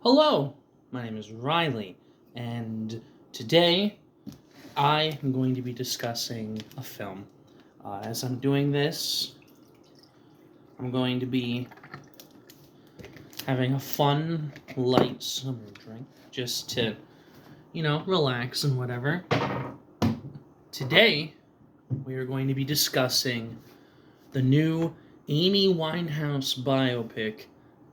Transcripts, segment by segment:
Hello, my name is Riley, and today I am going to be discussing a film. As I'm doing this, I'm going to be having a fun, light summer drink just to, relax and whatever. Today, we are going to be discussing the new Amy Winehouse biopic,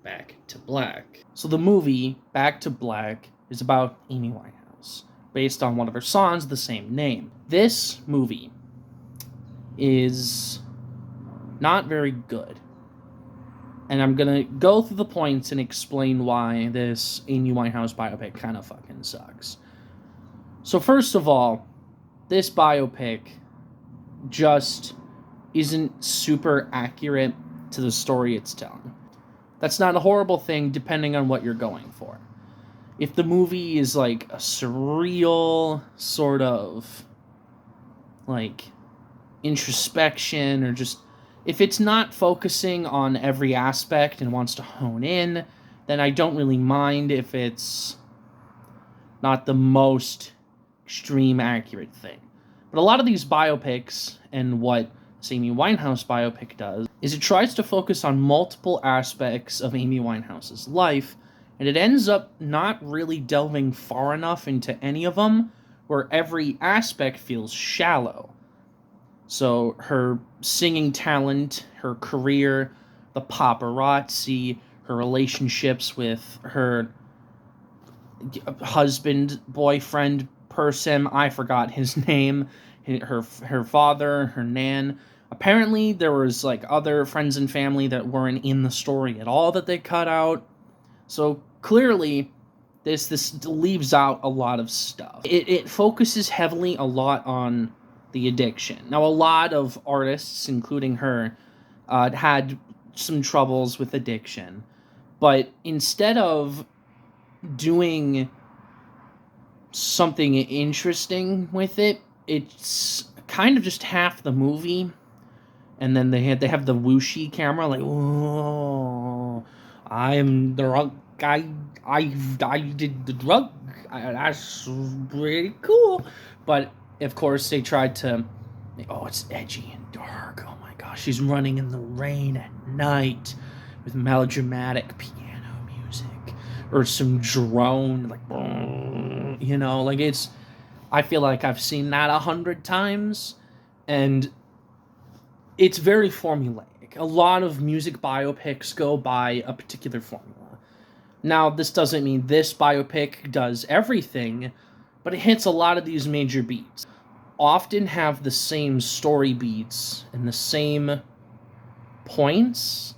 Back to Black. So the movie Back to Black is about Amy Winehouse, based on one of her songs of the same name. This movie is not very good. And I'm gonna go through the points and explain why this Amy Winehouse biopic kind of fucking sucks. So first of all, this biopic just isn't super accurate to the story it's telling. That's not a horrible thing depending on what you're going for. If the movie is like a surreal sort of like introspection, or just if it's not focusing on every aspect and wants to hone in, then I don't really mind if it's not the most extreme accurate thing. But a lot of these biopics, and what this Amy Winehouse biopic does, is it tries to focus on multiple aspects of Amy Winehouse's life, and it ends up not really delving far enough into any of them, where every aspect feels shallow. So her singing talent, her career, the paparazzi, her relationships with her husband, boyfriend, person, I forgot his name, her father, her nan. Apparently there was like other friends and family that weren't in the story at all that they cut out. So clearly this leaves out a lot of stuff. It focuses heavily a lot on the addiction. Now, a lot of artists, including her, had some troubles with addiction. But instead of doing something interesting with it, it's kind of just half the movie. And then they have the whooshy camera, like, oh, I'm the drug guy. I did the drug. That's pretty cool. But of course, they tried to. Oh, it's edgy and dark. Oh my gosh, she's running in the rain at night with melodramatic piano music or some drone, like, like it's. I feel like I've seen that 100 times, and it's very formulaic. A lot of music biopics go by a particular formula. Now, this doesn't mean this biopic does everything, but it hits a lot of these major beats. Often have the same story beats and the same points,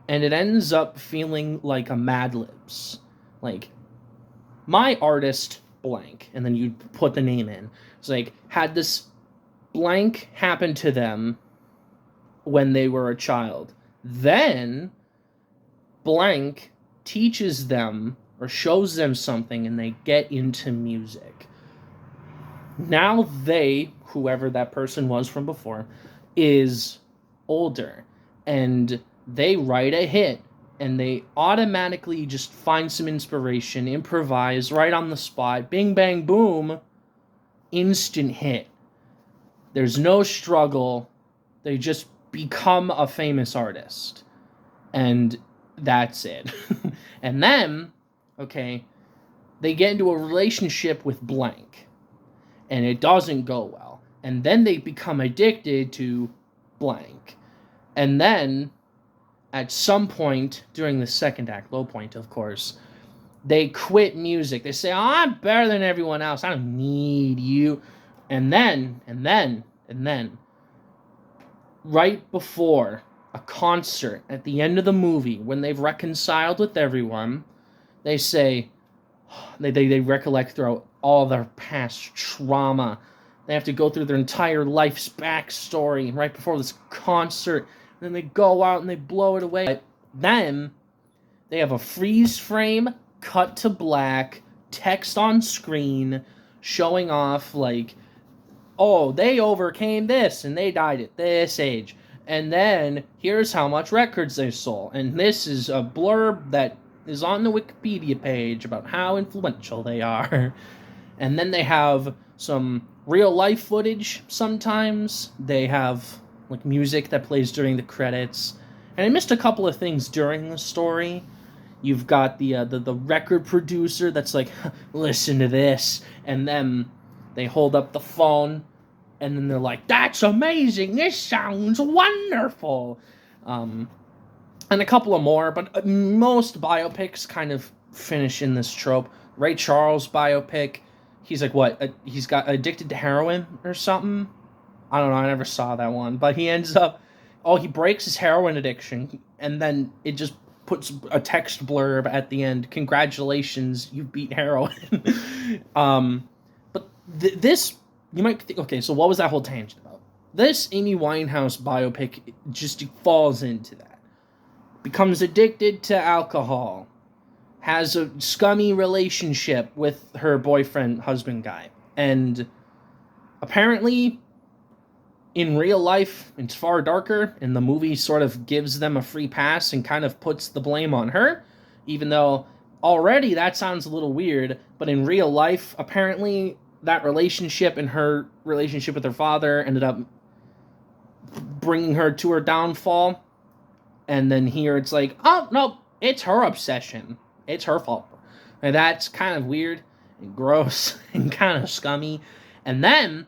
and it ends up feeling like a Mad Libs. Like, my artist blank, and then you put the name in. It's like, had this blank happen to them when they were a child. Then blank teaches them or shows them something, and they get into music. Now they, whoever that person was from before, is older, and they write a hit, and they automatically just find some inspiration, improvise right on the spot, bing bang boom, instant hit. There's no struggle. They just become a famous artist, and that's it. And then, okay, they get into a relationship with blank, and it doesn't go well, and then they become addicted to blank, and then at some point during the second act, low point of course, they quit music. They say, oh, I'm better than everyone else, I don't need you. And then right before a concert, at the end of the movie, when they've reconciled with everyone, they say, they recollect throughout all their past trauma. They have to go through their entire life's backstory right before this concert, and then they go out and they blow it away. But then they have a freeze frame, cut to black, text on screen, showing off like, oh, they overcame this, and they died at this age. And then, here's how much records they sold. And this is a blurb that is on the Wikipedia page about how influential they are. And then they have some real life footage sometimes. They have like music that plays during the credits. And I missed a couple of things during the story. You've got the record producer that's like, listen to this, and then they hold up the phone, and then they're like, that's amazing, this sounds wonderful. And a couple of more, but most biopics kind of finish in this trope. Ray Charles biopic, he's like, what, he's got addicted to heroin or something? I don't know, I never saw that one, but he ends up, he breaks his heroin addiction, and then it just puts a text blurb at the end, congratulations, you beat heroin. But this, you might think, okay, so what was that whole tangent about? This Amy Winehouse biopic just falls into that. Becomes addicted to alcohol. Has a scummy relationship with her boyfriend, husband guy. And apparently, in real life, it's far darker, and the movie sort of gives them a free pass and kind of puts the blame on her, even though already that sounds a little weird, but in real life, apparently that relationship and her relationship with her father ended up bringing her to her downfall, and then here it's like, oh, no, it's her obsession. It's her fault. And that's kind of weird and gross and kind of scummy. And then,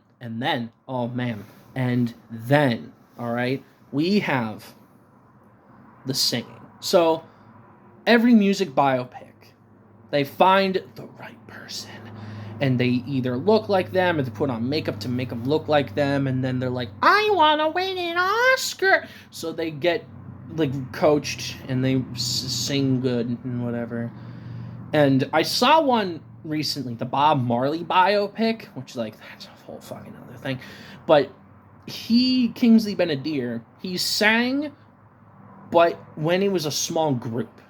oh man, and then, all right, we have the singing. So every music biopic, they find the right person, and they either look like them or they put on makeup to make them look like them, and then they're like, I want to win an Oscar. So they get like coached and they sing good and whatever. And I saw one recently, the Bob Marley biopic, which like that's a whole fucking other thing, but Kingsley Ben-Adir, he sang, but when it was a small group,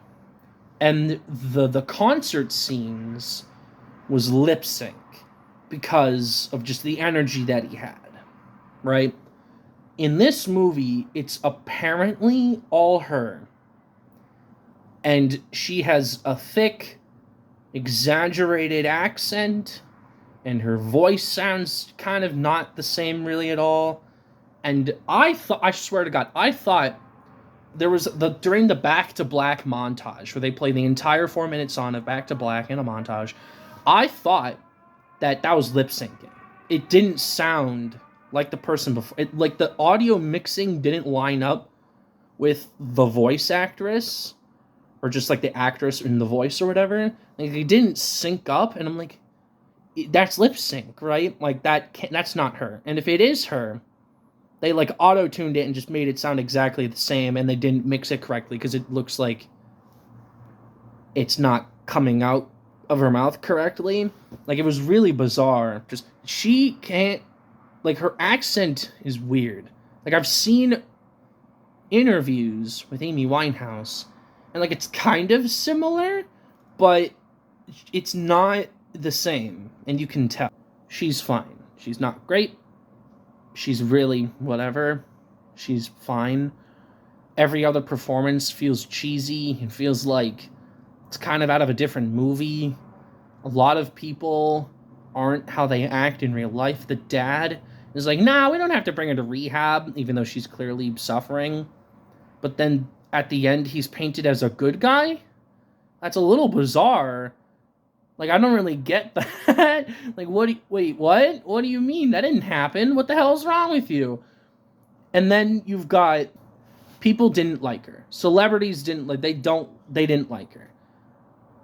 and the concert scenes was lip sync because of just the energy that he had, right? In this movie, it's apparently all her, and she has a thick, exaggerated accent, and her voice sounds kind of not the same really at all. And I swear to God, I thought there was during the Back to Black montage, where they play the entire 4-minute song of Back to Black in a montage, I thought that was lip syncing. It didn't sound like the person before. Like the audio mixing didn't line up with the voice actress, or just like the actress in the voice or whatever. Like they didn't sync up, and I'm like, that's lip sync, right? Like that's not her. And if it is her, they like auto-tuned it and just made it sound exactly the same, and they didn't mix it correctly because it looks like it's not coming out of her mouth correctly. Like it was really bizarre. Just she can't, like her accent is weird. Like I've seen interviews with Amy Winehouse, and like it's kind of similar, but it's not the same, and you can tell. She's fine. She's not great. She's really whatever. She's fine. Every other performance feels cheesy. It feels like it's kind of out of a different movie. A lot of people aren't how they act in real life. The dad is like, nah, we don't have to bring her to rehab, even though she's clearly suffering. But then at the end, he's painted as a good guy? That's a little bizarre. Like, I don't really get that. Like, wait, what? What do you mean? That didn't happen. What the hell's wrong with you? And then you've got people didn't like her. Celebrities didn't like her.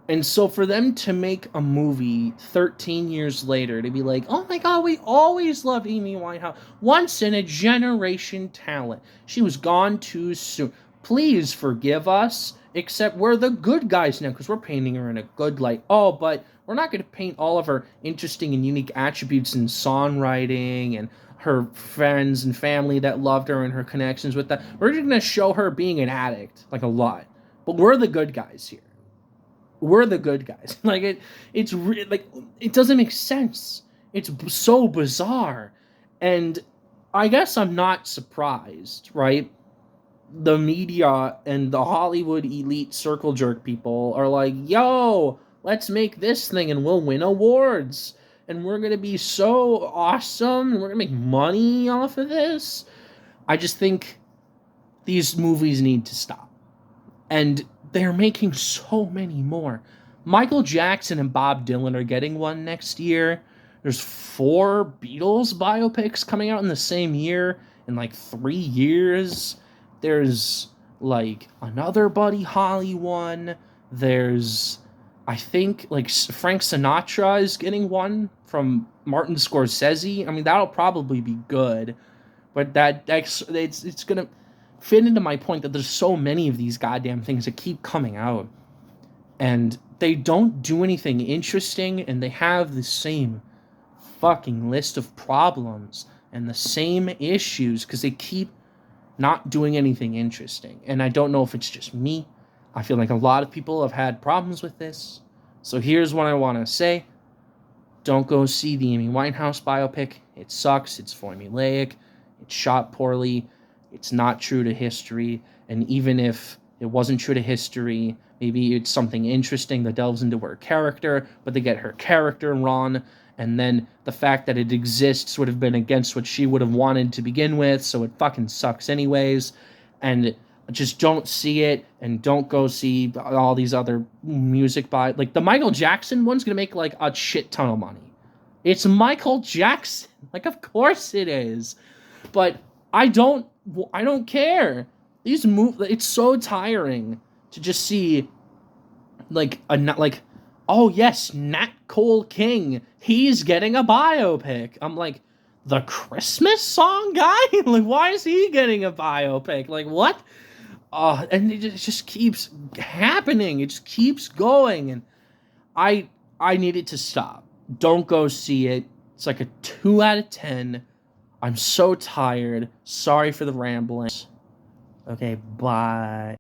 And so for them to make a movie 13 years later to be like, oh my God, we always loved Amy Winehouse. Once in a generation talent. She was gone too soon. Please forgive us. Except we're the good guys now because we're painting her in a good light. Oh, but we're not going to paint all of her interesting and unique attributes in songwriting and her friends and family that loved her and her connections with that. We're just going to show her being an addict, like a lot. But we're the good guys here. We're the good guys. Like it doesn't make sense. It's so bizarre. And I guess I'm not surprised, right? the media and the Hollywood elite circle jerk people are like, yo, let's make this thing and we'll win awards. And we're going to be so awesome and we're going to make money off of this. I just think these movies need to stop. And they're making so many more. Michael Jackson and Bob Dylan are getting one next year. There's 4 Beatles biopics coming out in the same year in like 3 years. There's like another Buddy Holly one. There's, I think, like Frank Sinatra is getting one from Martin Scorsese. I mean, that'll probably be good, but it's gonna fit into my point that there's so many of these goddamn things that keep coming out, and they don't do anything interesting, and they have the same fucking list of problems and the same issues because they keep not doing anything interesting. And I don't know if it's just me. I feel like a lot of people have had problems with this. So here's what I want to say. Don't go see the Amy Winehouse biopic. It sucks. It's formulaic. It's shot poorly. It's not true to history. And even if it wasn't true to history, maybe it's something interesting that delves into her character, but they get her character wrong. And then the fact that it exists would have been against what she would have wanted to begin with, so it fucking sucks anyways. And just don't see it, and don't go see all these other music by, like, the Michael Jackson one's gonna make like a shit ton of money. It's Michael Jackson. Like, of course it is. But I don't care. It's so tiring to just see like oh yes, Nat Cole King, he's getting a biopic. I'm like, the Christmas song guy? Like, why is he getting a biopic? Like, what? And it just keeps happening. It just keeps going, and I need it to stop. Don't go see it. It's like a 2 out of 10. I'm so tired. Sorry for the rambling. Okay, bye.